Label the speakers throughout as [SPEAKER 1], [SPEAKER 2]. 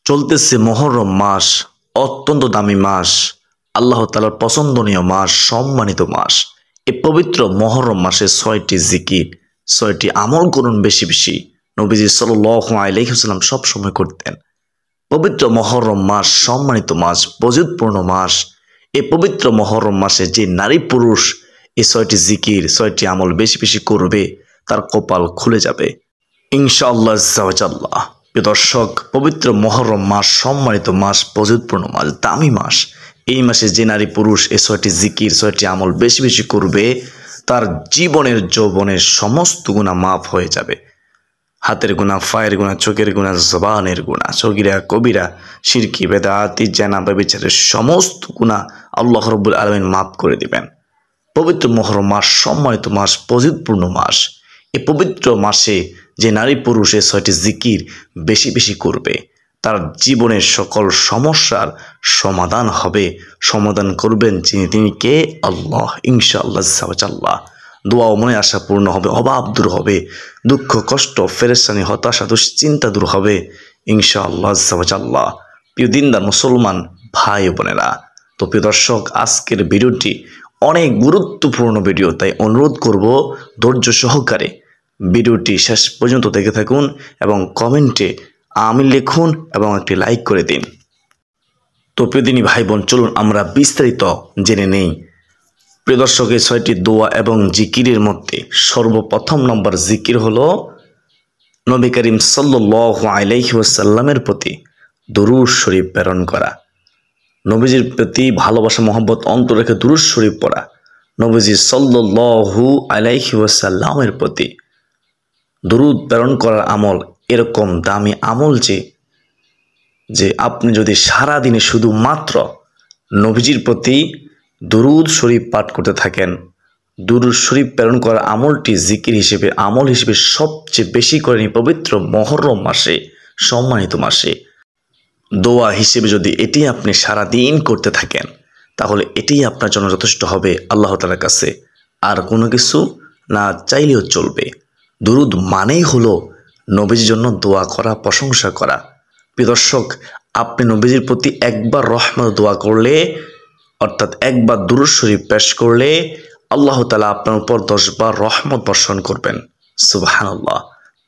[SPEAKER 1] চলতেছে মুহররম মাস, অত্যন্ত দামি মাস, আল্লাহ তাআলার পছন্দনীয় মাস, সম্মানিত মাস। এই পবিত্র মুহররম মাসে ৬টি জিকির, ৬টি আমল করুন বেশি বেশি। নবীজি সাল্লাল্লাহু আলাইহি ওয়াসাল্লাম সবসময় করতেন। পবিত্র মুহররম মাস, সম্মানিত মাস, ফজিলতপূর্ণ মাস। এই পবিত্র মুহররম মাসে যে নারী পুরুষ এই ৬টি জিকির, ৬টি আমল বেশি বেশি করবে, তার কপাল খুলে যাবে ইনশাআল্লাহ আজ্জা ওয়া জাল্লা। প্রিয় দর্শক, পবিত্র মুহররম মাস, সম্মানিত মাস, ফজিলতপূর্ণ মাস, দামি মাস। এই মাসে যে নারী পুরুষ এই ৬টি জিকির, ৬টি আমল বেশি বেশি করবে, তার জীবনের যৌবনের সমস্ত গুনাহ মাফ হয়ে যাবে। হাতের গুনাহ, পায়ের গুনাহ, চোখের গুনাহ, জবানের গুনাহ, সগীরা কবিরা, শিরকি, বেদাতি, জেনা, ব্যভিচারের সমস্ত গুনাহ আল্লাহ রাব্বুল আলামিন মাফ করে দিবেন। পবিত্র মুহররম মাস, সম্মানিত মাস, ফজিলতপূর্ণ মাস। এই পবিত্র মাসে যে নারী পুরুষ এই ৬টি জিকির বেশি বেশি করবে, তার জীবনের সকল সমস্যার সমাধান হবে। সমাধান করবেন তিনি কে? আল্লাহ ইনশাআল্লাহ আজ্জা ওয়া জাল্লা। দোয়া ও মনে আশা পূর্ণ হবে, অভাব দূর হবে, দুঃখ কষ্ট পেরেশানি হতাশা দুশ্চিন্তা দূর হবে ইনশাআল্লাহ আজ্জা ওয়া জাল্লা। প্রিয় দিনদার মুসলমান ভাই ও বোনেরা, তো প্রিয় দর্শক, আজকের ভিডিওটি অনেক গুরুত্বপূর্ণ ভিডিও, তাই অনুরোধ করব ধৈর্য সহকারে ভিডিওটি শেষ পর্যন্ত দেখে থাকুন এবং কমেন্টে আমিন লিখুন এবং একটি লাইক করে দিন। তো প্রিয় দিনী ভাই বোন, চলুন আমরা বিস্তারিত জেনে নেই। প্রিয় দর্শক, এই ৬টি দোয়া এবং জিকিরের মধ্যে সর্বপ্রথম নম্বর জিকির হলো নবী করিম সাল্লাল্লাহু আলাইহি ওয়াসাল্লামের প্রতি দুরূদ শরীফ প্রেরণ করা। নবীজির প্রতি ভালোবাসা মহব্বত অন্তর রেখে দুরূদ শরীফ পড়া। নবীজি সাল্লাল্লাহু আলাইহি ওয়াসাল্লামের প্রতি দুরূদ প্রেরণ করার আমল এরকম দামি আমল যে আপনি যদি সারা দিনে শুধুমাত্র নবীজির প্রতি দুরূদ শরীফ পাঠ করতে থাকেন, দুরূদ শরীফ প্রেরণ করার আমলটি জিকির হিসেবে, আমল হিসেবে সবচেয়ে বেশি করেন পবিত্র মুহররম মাসে, সম্মানিত মাসে। দোয়া হিসেবে যদি এটি আপনি সারা দিন করতে থাকেন, তাহলে এটিই আপনার জন্য যথেষ্ট হবে আল্লাহ তাআলার কাছে। আর কোনো কিছু না চাইলেও চলবে। দুরূদ মানেই হলো নবীজির জন্য দোয়া করা, প্রশংসা করা। প্রিয় দর্শক, আপনি নবীজির প্রতি একবার রহমত দোয়া করলে, অর্থাৎ একবার দুরূদ শরীফ পেশ করলে, আল্লাহ তাআলা আপনার উপর 10 বার রহমত বর্ষণ করবেন। সুবহানাল্লাহ।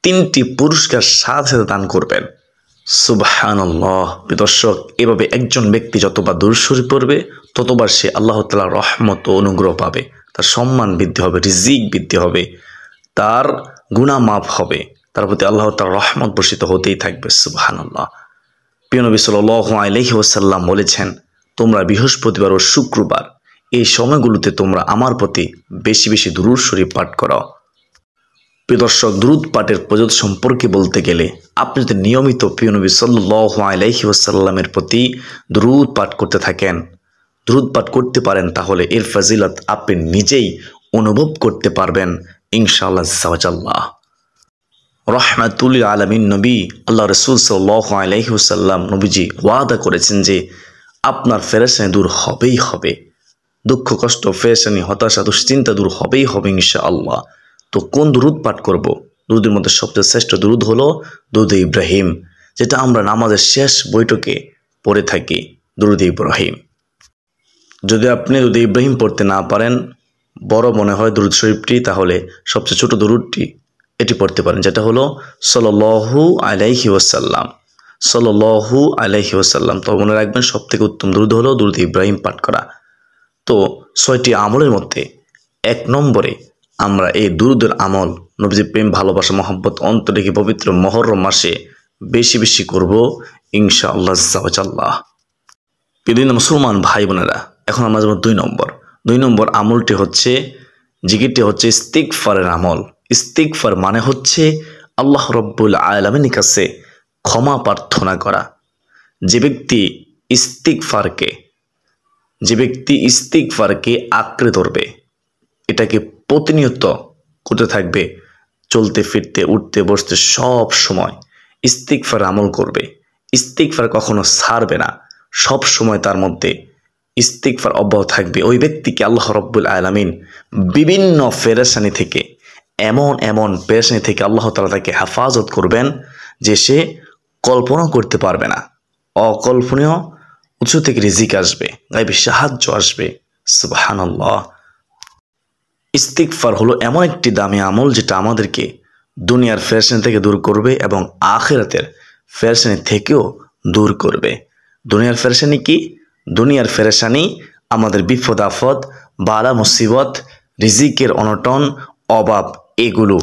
[SPEAKER 1] 3টি পুরস্কার সাথে দান করবেন। সুবহানাল্লাহ। প্রিয় দর্শক, এভাবে একজন ব্যক্তি যতবার দুরূদ শরীফ পড়বে, ততবার সে আল্লাহ তাআলার রহমত ও অনুগ্রহ পাবে। তার সম্মান বৃদ্ধি হবে, রিজিক বৃদ্ধি হবে, তার গুনাহ মাফ হবে, তার প্রতি আল্লাহ তাআলার রহমত বর্ষিত হতেই থাকবে। সুবহানাল্লাহ। প্রিয় নবী সাল্লাল্লাহু আলাইহি ওয়াসাল্লাম বলেছেন, তোমরা বৃহস্পতিবার ও শুক্রবার এই সময়গুলোতে তোমরা আমার প্রতি বেশি বেশি দুরূদ শরীফ পাঠ করো। প্রিয় দর্শক, দুরূদ পাঠের প্রয়োজন সম্পর্কে বলতে গেলে, আপনি যদি নিয়মিত প্রিয় নবী সাল্লাল্লাহু আলাইহি ওয়াসাল্লামের প্রতি দুরূদ পাঠ করতে থাকেন, দুরূদ পাঠ করতে পারেন, তাহলে এর ফজিলত আপনি নিজেই অনুভব করতে পারবেন ইনশাআল্লাহ আজ্জা ওয়া জাল্লা। রহমাতুল লিল আলামিন নবী আল্লাহ রাসূল সাল্লাল্লাহু আলাইহি ওয়াসাল্লাম নবীজি ওয়াদা করেছেন যে আপনার পেরেশানি দূর হবেই হবে, দুঃখ কষ্ট পেরেশানি হতাশা দুশ্চিন্তা দূর হবেই হবে ইনশাআল্লাহ। তো কোন দুরূদ পাঠ করব? দুরূদের মধ্যে সবচেয়ে শ্রেষ্ঠ দুরূদ হলো দুরূদে ইব্রাহিম, যেটা আমরা নামাজের শেষ বৈঠকে পড়ে থাকি, দুরূদে ইব্রাহিম। যদি আপনি দুরূদে ইব্রাহিম পড়তে না পারেন, বড় মনে হয় দুরূদ শরীফটি, তাহলে সবচেয়ে ছোট দুরূদটি এটি পড়তে পারেন, যেটা হলো সাল্লাল্লাহু আলাইহি ওয়াসাল্লাম, সাল্লাল্লাহু আলাইহি ওয়াসাল্লাম। তো মনে রাখবেন, সবথেকে উত্তম দুরূদ হলো দুরূদে ইব্রাহিম পাঠ করা। তো ৬টি আমলের মধ্যে 1 নম্বরে আমরা এই দুরূদের আমল, নবীজির প্রেম ভালোবাসা মহব্বত অন্তর রেখে পবিত্র মুহররম মাসে বেশি বেশি করব ইনশাআল্লাহ আজ্জা ওয়া জাল্লা। প্রিয় মুসলমান ভাই বোনেরা, এখন আমরা যাব 2 নম্বর আমলটি হচ্ছে, জিকিরটি হচ্ছে ইস্তিগফারের আমল। ইস্তিগফার মানে হচ্ছে আল্লাহ রাব্বুল আলামিনের কাছে ক্ষমা প্রার্থনা করা। যে ব্যক্তি ইস্তিগফারকে আঁকড়ে ধরবে, এটাকে প্রতিনিয়ত করতে থাকবে, চলতে ফিরতে উঠতে বসতে সব সময় ইস্তিগফার আমল করবে, ইস্তিগফার কখনো ছাড়বে না, সব সময় তার মধ্যে ইস্তিগফার অব্যাহত থাকবে, ওই ব্যক্তিকে আল্লাহ রাব্বুল আলামিন বিভিন্ন পেরেশানি থেকে, এমন পেরেশানি থেকে আল্লাহ তাআলা তাকে হেফাজত করবেন যে সে কল্পনা করতে পারবে না। অকল্পনীয় উৎস থেকে রিজিক আসবে, গায়বী সাহায্য আসবে। সুবহানাল্লাহ। ইস্তিগফার হলো এমন একটি দামি আমল যেটা আমাদেরকে দুনিয়ার পেরেশানি থেকে দূর করবে এবং আখিরাতের পেরেশানি থেকেও দূর করবে। দুনিয়ার পেরেশানি কি? দুনিয়ার পেরেশানি আমাদের বিপদ আপদ, বালা মুসিবত, রিজিকের অনটন, অভাব, এগুলো।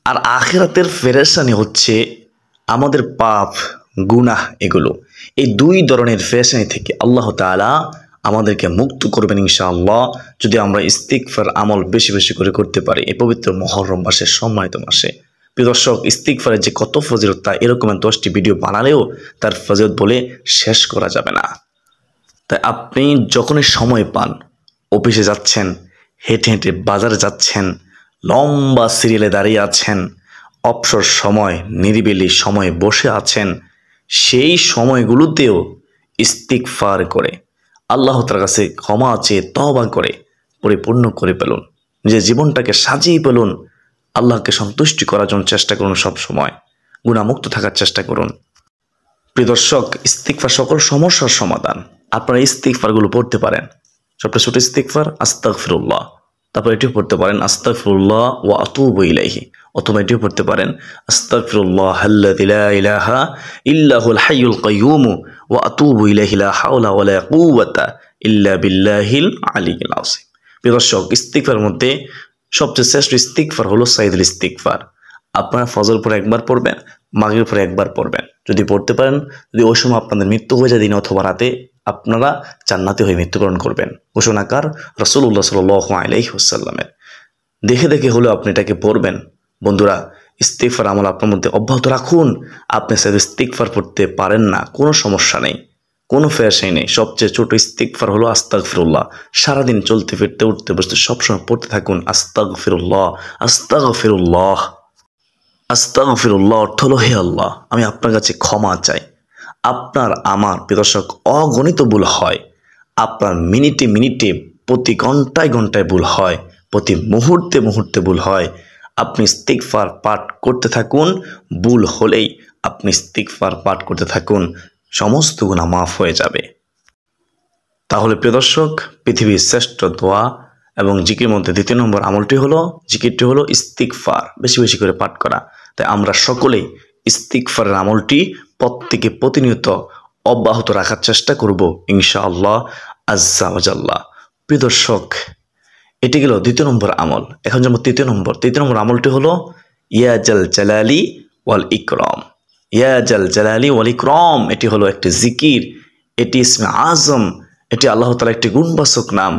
[SPEAKER 1] আর আখিরাতের পেরেশানি হচ্ছে আমাদের পাপ, গুনাহ, এগুলো। এই দুই ধরনের পেরেশানি থেকে আল্লাহ তাআলা আমাদেরকে মুক্ত করবেন ইনশাআল্লাহ, যদি আমরা ইস্তিগফার আমল বেশি বেশি করে করতে পারি এই পবিত্র মুহররম মাসের সম্মানিত মাসে। প্রিয় দর্শক, ইস্তিগফারের যে কত ফজিলত, তা এরকমের 10টি ভিডিও বানালেও তার ফজিলত বলে শেষ করা যাবে না। তাই আপনি যখনই সময় পান, অফিসে যাচ্ছেন, হেঁটে হেঁটে বাজারে যাচ্ছেন, লম্বা সিরিয়ালে দাঁড়িয়ে আছেন, অবসর সময় নিরিবিলি সময় বসে আছেন, সেই সময়গুলোতেও ইস্তিগফার করে আল্লাহ তাআলার কাছে ক্ষমা চেয়ে তওবা করে পরিপূর্ণ করে ফেলুন। নিজের জীবনটাকে সাজিয়ে ফেলুন। আল্লাহকে সন্তুষ্টি করার জন্য চেষ্টা করুন, সব সময় গুনাহমুক্ত থাকার চেষ্টা করুন। প্রিয় দর্শক, ইস্তিগফার সকল সমস্যার সমাধান। আপনারা ইস্তিগফারগুলো পড়তে পারেন। সবটা ছোট ইস্তিগফার আস্তাগফিরুল্লাহ, তারপর এটিও পড়তে পারেন আস্তাগফিরুল্লাহ ওয়া আতুবু ইলাইহি, অথবা এটিও পড়তে পারেন আস্তাগফিরুল্লাহ আল্লাযী লা ইলাহা ইল্লাহুল হাইয়ুল কাইয়্যুম ওয়া আতুবু ইলাইহি লা হাওলা ওয়া লা কুওয়াতা ইল্লা বিল্লাহিল আলিয়্যিল আযীম। প্রিয় দর্শক, ইস্তিগফারের মধ্যে সবচেয়ে শ্রেষ্ঠ ইস্তিগফার হলো সাইয়্যিদুল ইস্তিগফার। আপনারা ফজর পরে একবার পড়বেন, মাগরিব পরে একবার পড়বেন। যদি পড়তে পারেন, যদি ওই সময় আপনাদের মৃত্যু হয়ে যায় দিনে অথবা রাতে, আপনারা জান্নাতি হয়ে মৃত্যুবরণ করবেন। ঘোষণাকার রাসূলুল্লাহ সাল্লাল্লাহু আলাইহি ওয়াসাল্লামের। দেখে দেখে হলেও আপনি এটাকে পড়বেন। বন্ধুরা, ইস্তিগফার আমল আপনার মধ্যে অব্যাহত রাখুন। আপনি সাইয়্যিদুল ইস্তিগফার পড়তে পারেন না, কোনো সমস্যা নেই, কোনো পেরেশানি নেই। সবচেয়ে ছোট ইস্তিগফার হলো আস্তাগফিরুল্লাহ। সারাদিন চলতে ফিরতে উঠতে বসতে সবসময় পড়তে থাকুন আস্তাগফিরুল্লাহ, আস্তাগফিরুল্লাহ, আস্তাগফিরুল্লাহ। অর্থ হলো, হে আল্লাহ, আমি আপনার কাছে ক্ষমা চাই। আপনার আমার প্রিয় দর্শক অগণিত ভুল হয়। আপনার মিনিটে মিনিটে, প্রতি ঘন্টায় ঘন্টায় ভুল হয়, প্রতি মুহূর্তে মুহূর্তে ভুল হয়। আপনি ইস্তিগফার পাঠ করতে থাকুন। ভুল হলেই আপনি ইস্তিগফার পাঠ করতে থাকুন, সমস্ত গুনাহ মাফ হয়ে যাবে। তাহলে প্রিয় দর্শক, পৃথিবীর শ্রেষ্ঠ দোয়া এবং জিকির মধ্যে দ্বিতীয় নম্বর আমলটি হলো, জিকিরটি হলো ইস্তিগফার বেশি বেশি করে পাঠ করা। তাই আমরা সকলেই ইস্তিগফারের আমলটি প্রত্যেকে প্রতিনিয়ত অব্যাহত রাখার চেষ্টা করব ইনশাআল্লাহ আজ্জা ওয়া জাল্লা। প্রিয় দর্শক, এটি গেল দ্বিতীয় নম্বর আমল। এখন যাব তৃতীয় নম্বর আমলটি হলো ইয়া জাল জালালি ওয়াল ইকরাম। ইয়া জাল জালালি ওয়াল ইকরাম, এটি হলো একটি জিকির, এটি ইসমে আজম, এটি আল্লাহ তাআলার একটি গুণবাচক নাম।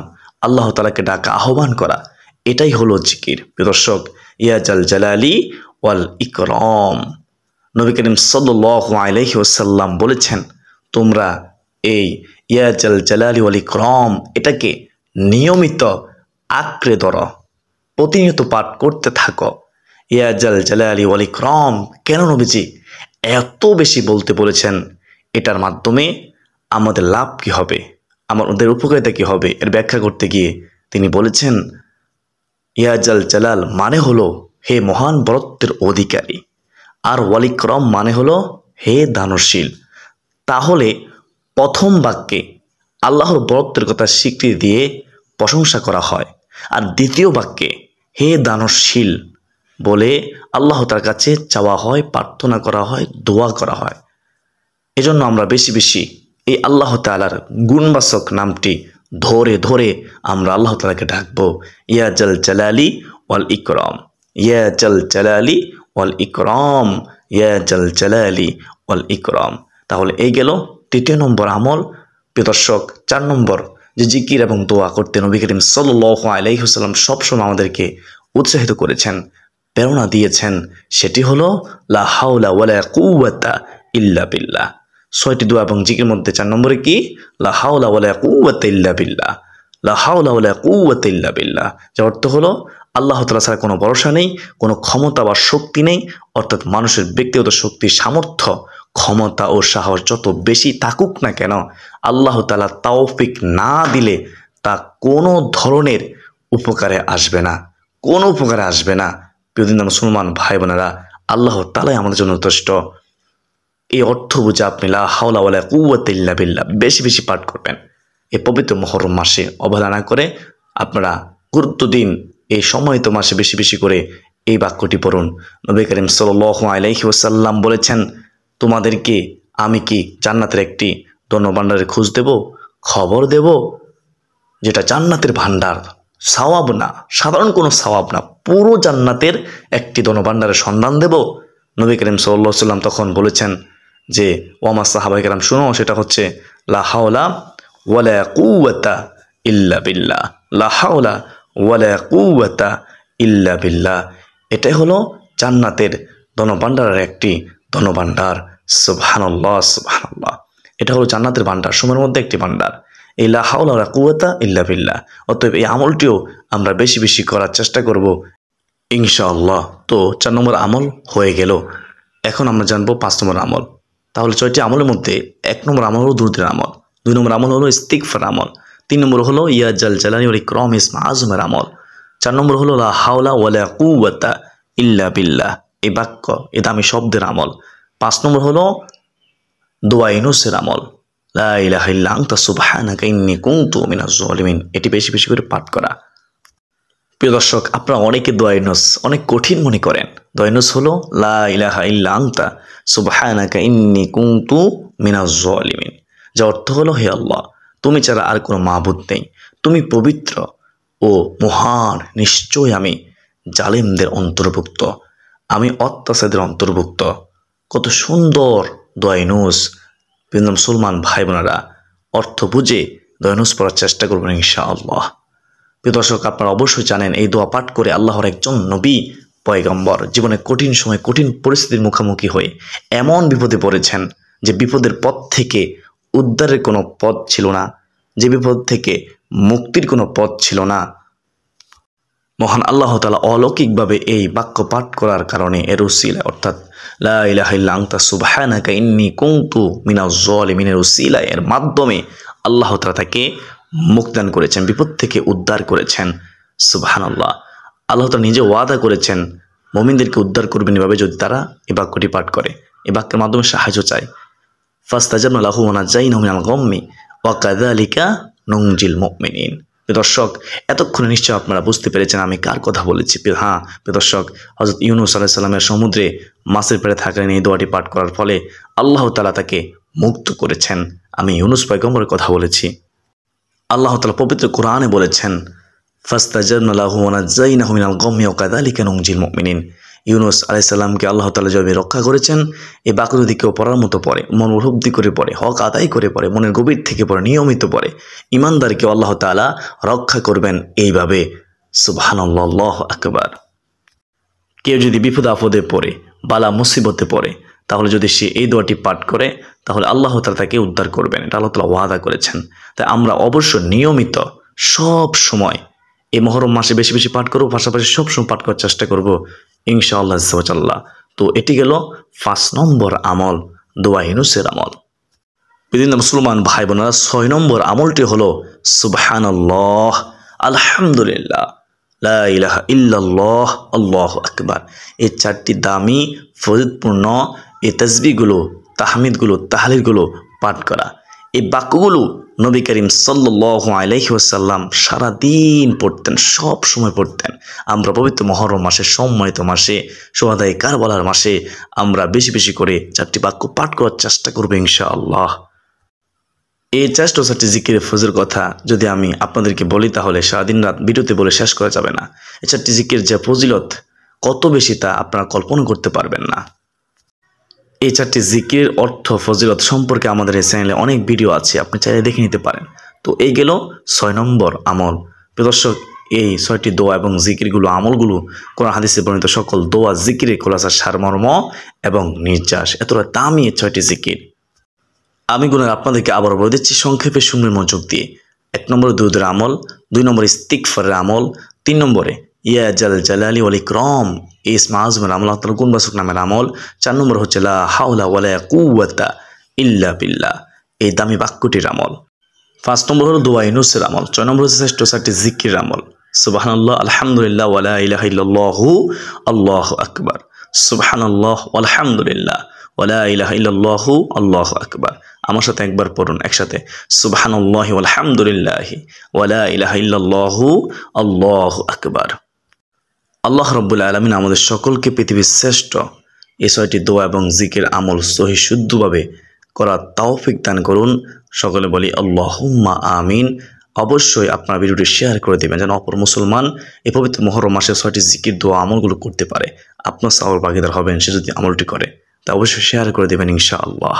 [SPEAKER 1] আল্লাহ তাআলাকে ডাকা, আহ্বান করা, এটাই হলো জিকির। প্রিয় দর্শক, ইয়া জাল জালালি ওয়াল ইকরাম। নবী করিম সাল্লাল্লাহু আলাইহি ওয়াসাল্লাম বলেছেন, তোমরা এই ইয়া জাল জালালি ওয়াল ইকরাম এটাকে নিয়মিত আঁকড়ে ধরো, প্রতিনিয়ত পাঠ করতে থাকো। ইয়া জাল জালালি ওয়াল ইকরাম কেন নবীজি এত বেশি বলতে বলেছেন? এটার মাধ্যমে আমাদের লাভ কি হবে, আমাদের উপকারিতা কি হবে, এর ব্যাখ্যা করতে গিয়ে তিনি বলেছেন, ইয়া জাল জালাল মানে হলো হে মহান বরত্বের অধিকারী, আর ওয়াল ইকরাম মানে হলো হে দানশীল। তাহলে প্রথম বাক্যে আল্লাহর বরত্বের কথা স্বীকৃতি দিয়ে প্রশংসা করা হয়, আর দ্বিতীয় বাক্যে হে দানশীল বলে আল্লাহ তার কাছে চাওয়া হয়, প্রার্থনা করা হয়, দোয়া করা হয়। এজন্য আমরা বেশি বেশি এই আল্লাহ তাআলার গুণবাচক নামটি ধরে ধরে আমরা আল্লাহ তাআলাকে ডাকবো, ইয়া জাল জালালি ওয়াল ইকরাম, ইয়া জাল জালালি ওয়াল ইকরাম, ইয়া জাল জালালি ওয়াল ইকরাম। তাহলে এই গেল তৃতীয় নম্বর আমল। প্রিয় দর্শক, 4 নম্বর যে জিকির এবং দোয়া করতে নবী করিম সাল্লাল্লাহু আলাইহি ওয়াসাল্লাম সবসময় আমাদেরকে উৎসাহিত করেছেন, প্রেরণা দিয়েছেন, সেটি হলো লা হাওলা ওয়ালা কুওয়াতা ইল্লা বিল্লাহ। 6টি দোয়া এবং জিকির মধ্যে 4 নম্বরে কি? লা হাওলা ওয়ালা কুওয়াতা ইল্লা বিল্লাহ, লা হাওলা ওয়ালা কুওয়াতা ইল্লা বিল্লাহ। যার অর্থ হলো আল্লাহ তাআলা ছাড়া কোনো ভরসা নেই, কোনো ক্ষমতা বা শক্তি নেই। অর্থাৎ মানুষের ব্যক্তিগত শক্তি, সামর্থ্য, ক্ষমতা ও সাহস যত বেশি থাকুক না কেন, আল্লাহ তাআলা তৌফিক না দিলে তা কোনো ধরনের উপকারে আসবে না, কোনো উপকারে আসবে না। প্রিয় মুসলমান ভাই বোনেরা, আল্লাহ তাআলাই আমাদের জন্য যথেষ্ট। এই অর্থ বুঝে আপনি লা হাওলা ওয়ালা কুওয়াতা ইল্লা বিল্লাহ বেশি বেশি পাঠ করবেন। এই পবিত্র মুহররম মাসে অবহেলা না করে আপনারা গুরুত্ব দিন, এই সম্মানিত মাসে বেশি বেশি করে এই বাক্যটি পড়ুন। নবী করিম সাল্লাল্লাহু আলাইহি ওয়াসাল্লাম বলেছেন, তোমাদেরকে আমি কি জান্নাতের একটি ধনভাণ্ডারের খোঁজ দেব, খবর দেব, যেটা জান্নাতের ভাণ্ডার, সওয়াব না, সাধারণ কোনো সওয়াব না, পুরো জান্নাতের একটি ধনভাণ্ডারের সন্ধান দেব। নবী করিম সাল্লাল্লাহু আলাইহি ওয়াসাল্লাম তখন বলেছেন যে, ও আমার সাহাবায়ে কেরাম শুনো, সেটা হচ্ছে লা হাওলা ওয়ালা কুওয়াতা ইল্লা বিল্লাহ, লা হাওলা ওয়ালা কুওয়াতা ইল্লা বিল্লাহ। এটাই হলো জান্নাতের ধনভাণ্ডারের একটি ধনভাণ্ডার। সুবহানাল্লাহ সুবহানাল্লাহ। এটা হলো জান্নাতের ভাণ্ডার, সময়ের মধ্যে একটি ভাণ্ডার, এই লা হাওলা ওয়ালা কুওয়াতা ইল্লা বিল্লাহ। অতএব এই আমলটিও আমরা বেশি বেশি করার চেষ্টা করব ইনশাআল্লাহ। তো 4 নম্বর আমল হয়ে গেল। এখন আমরা জানবো 5 নম্বর আমল। তাহলে 6টি আমলের মধ্যে 1 নম্বর আমল হলো দুরূদের আমল, 2 নম্বর আমল হলো ইস্তিগফার আমল, 3 নম্বর হলো ইয়া জাল জালালি ওয়াল ইকরাম ইসমা আযমের আমল, 4 নম্বর হলো লা হাওলা ওয়ালা কুওয়াতা ইল্লা বিল্লাহ, এই বাক্য, এই দামি শব্দের আমল। 5 নম্বর হলো দোয়া ইউনূসের আমল, লা ইলাহা ইল্লা আনতা সুবহানাকা ইন্নী কুনতু মিনাজ জালিমিন। এটি বেশি বেশি করে পাঠ করা। প্রিয় দর্শক, আপনারা অনেকে দোয়া ইউনূস অনেক কঠিন মনে করেন। দোয়া ইউনূস হলো লা ইলাহা ইল্লা আনতা সুবহানাকা ইন্নী কুনতু মিনাজ জালিমিন, যার অর্থ হলো, হে আল্লাহ, তুমি ছাড়া আর কোনো মাবুদ নেই, তুমি পবিত্র ও মহান, নিশ্চয় আমি জালিমদের অন্তর্ভুক্ত, আমি অত্যাচারীদের অন্তর্ভুক্ত। কত সুন্দর দোয়া ইউনূস। প্রিয় মুসলমান ভাই বোনেরা, অর্থ বুঝে দোয়া ইউনূস পড়ার চেষ্টা করবেন ইনশাআল্লাহ। প্রিয় দর্শক, আপনারা অবশ্যই জানেন এই দোয়া পাঠ করে আল্লাহর একজন নবী পয়গম্বর জীবনে কঠিন সময় কঠিন পরিস্থিতির মুখোমুখি হয়ে এমন বিপদে পড়েছেন যে বিপদের পথ থেকে উদ্ধারের কোনো পথ ছিল না, যে বিপদ থেকে মুক্তির কোনো পথ ছিল না। মহান আল্লাহ তাআলা অলৌকিকভাবে এই বাক্য পাঠ করার কারণে এর উসিলা, অর্থাৎ লা ইলাহা ইল্লা আনতা সুবহানাকা ইন্নী কুনতু মিনাজ জালিমিনের উসিলা, এর মাধ্যমে আল্লাহ তাআলা তাকে মুক্তিদান করেছেন, বিপদ থেকে উদ্ধার করেছেন। সুবহানাল্লাহ। আল্লাহ তাআলা নিজে ওয়াদা করেছেন মুমিনদেরকে উদ্ধার করবেন এভাবে যদি তারা এই বাক্যটি পাঠ করে, এই বাক্যের মাধ্যমে সাহায্য চায়। ফাস্তাজাবনা লাহু ওয়া নাজাইনাহু মিনাল গাম্মি ওয়া কাযালিকা নুনজিল মুমিনিন। দর্শক, এতক্ষণে নিশ্চয় আপনারা বুঝতে পেরেছেন আমি কার কথা বলেছি। হ্যাঁ দর্শক, হযরত ইউনূস আলাইহিস সালামের সমুদ্রে মাছের পেটে থাকাকালীন এই দোয়াটি পাঠ করার ফলে আল্লাহ তাআলা তাকে মুক্ত করেছেন। আমি ইউনূস পয়গম্বরের কথা বলেছি। আল্লাহ তাআলা পবিত্র কোরআনে বলেছেন, ফাস্তাজাবনা লাহু ওয়া নাজাইনাহু মিনাল গাম্মি ওয়া কাযালিকা নুনজিল মুমিনিন। ইউনূস আলাইহিস সালামকে আল্লাহ তাআলা যেভাবে রক্ষা করেছেন, এই বাক্য যদি কেউ পড়ার মতো পড়ে, মন উপলব্ধি করে পড়ে, হক আদায় করে পড়ে, মনের গভীর থেকে পড়ে, নিয়মিত পড়ে, ইমানদারকে আল্লাহ তাআলা রক্ষা করবেন এইভাবে। সুবহানাল্লাহ, আল্লাহু আকবার। কেউ যদি বিপদ আপদে পড়ে, বালা মুসিবতে পড়ে, তাহলে যদি সে এই দোয়াটি পাঠ করে তাহলে আল্লাহ তাআলা তাকে উদ্ধার করবেন, এটা আল্লাহ তাআলা ওয়াদা করেছেন। তাই আমরা অবশ্য নিয়মিত সব সময় এই মুহররম মাসে বেশি বেশি পাঠ করব, পাশাপাশি সবসময় পাঠ করার চেষ্টা করব ইনশাআল্লাহ আল্লাহ। তো এটি গেল 5 নম্বর আমল, দোয়া ইউনূসের আমল। বিভিন্ন মুসলমান ভাই বোনেরা, 6 নম্বর আমলটি হলো সুবহানাল্লাহ, আলহামদুলিল্লাহ, লা ইলাহা ইল্লাল্লাহ, আল্লাহু আকবার। এই 4টি দামি ফজিলতপূর্ণ এই তাসবিহগুলো, তাহমিদগুলো, তাহলিলগুলো পাঠ করা। এই বাক্যগুলো নবী করিম সাল্লাল্লাহু আলাইহি ওয়াসাল্লাম সারাদিন পড়তেন, সব সময় পড়তেন। আমরা পবিত্র মুহররম মাসে, সম্মানিত মাসে, শুহাদায়ে কারবালার মাসে আমরা বেশি বেশি করে 4টি বাক্য পাঠ করার চেষ্টা করব ইনশাআল্লাহ। এই 4টি জিকিরের ফজিলতের কথা যদি আমি আপনাদেরকে বলি তাহলে সারাদিন রাত ভিডিওতে বলে শেষ করা যাবে না। এই 4টি জিকিরের যে ফজিলত কত বেশি তা আপনারা কল্পনা করতে পারবেন না। এই 4টি জিকিরের অর্থ ফজিলত সম্পর্কে আমাদের এই চ্যানেলে অনেক ভিডিও আছে, আপনি চাইলে দেখে নিতে পারেন। তো এই গেল 6 নম্বর আমল। প্রিয় দর্শক, এই 6টি দোয়া এবং জিকিরগুলো, আমলগুলো কোরআন হাদিসে বর্ণিত সকল দোয়া জিকিরের খোলাসা, সারমর্ম এবং নির্যাস। এতটা দামি এই 6টি জিকির আমি গুণের আপনাদেরকে আবার বলে দিচ্ছি সংক্ষেপে, শুনবেন মনোযোগ দিয়ে। 1 নম্বরে দুরূদের আমল, 2 নম্বরে ইস্তিগফারের আমল, 3 নম্বরে ইয়া জাল জালালি ওয়াল ইকরাম ইসমা আযমের আমল, আল্লাহর গুণবাচক নামের আমল, 4 নম্বর হচ্ছে লা হাওলা ওয়ালা কুওয়াতা ইল্লা বিল্লাহ, এই দামি বাক্যটির আমল। 5 নম্বর হলো দোয়া ইউনূসের আমল। 6 নম্বর হচ্ছে শ্রেষ্ঠ 4টি জিকির আমল, সুবহানাল্লাহ, আলহামদুলিল্লাহ, ওয়া লা ইলাহা ইল্লাল্লাহু, আল্লাহু আকবার। সুবহানাল্লাহ, আলহামদুলিল্লাহ, ওয়ালা ইলাহা ইল্লাল্লাহু আল্লাহু আকবার। আমার সাথে একবার পড়ুন একসাথে, সুবহানাল্লাহি ওয়াল হামদুলিল্লাহি ওয়ালা ইলাহা ইল্লাল্লাহু আল্লাহু আকবার। আল্লাহ রাব্বুল আলামিন আমাদের সকলকে পৃথিবীর শ্রেষ্ঠ এই 6টি দোয়া এবং জিকির আমল সহি শুদ্ধভাবে করার তৌফিক দান করুন। সকলে বলি আল্লাহুম্মা আমিন। অবশ্যই আপনার ভিডিওটি শেয়ার করে দেবেন যেন অপর মুসলমান এই পবিত্র মুহররম মাসে 6টি জিকির দোয়া আমলগুলো করতে পারে। আপনার সওয়াব ভাগীদার হবেন সে যদি আমলটি করে। তা অবশ্যই শেয়ার করে দেবেন ইনশাআল্লাহ।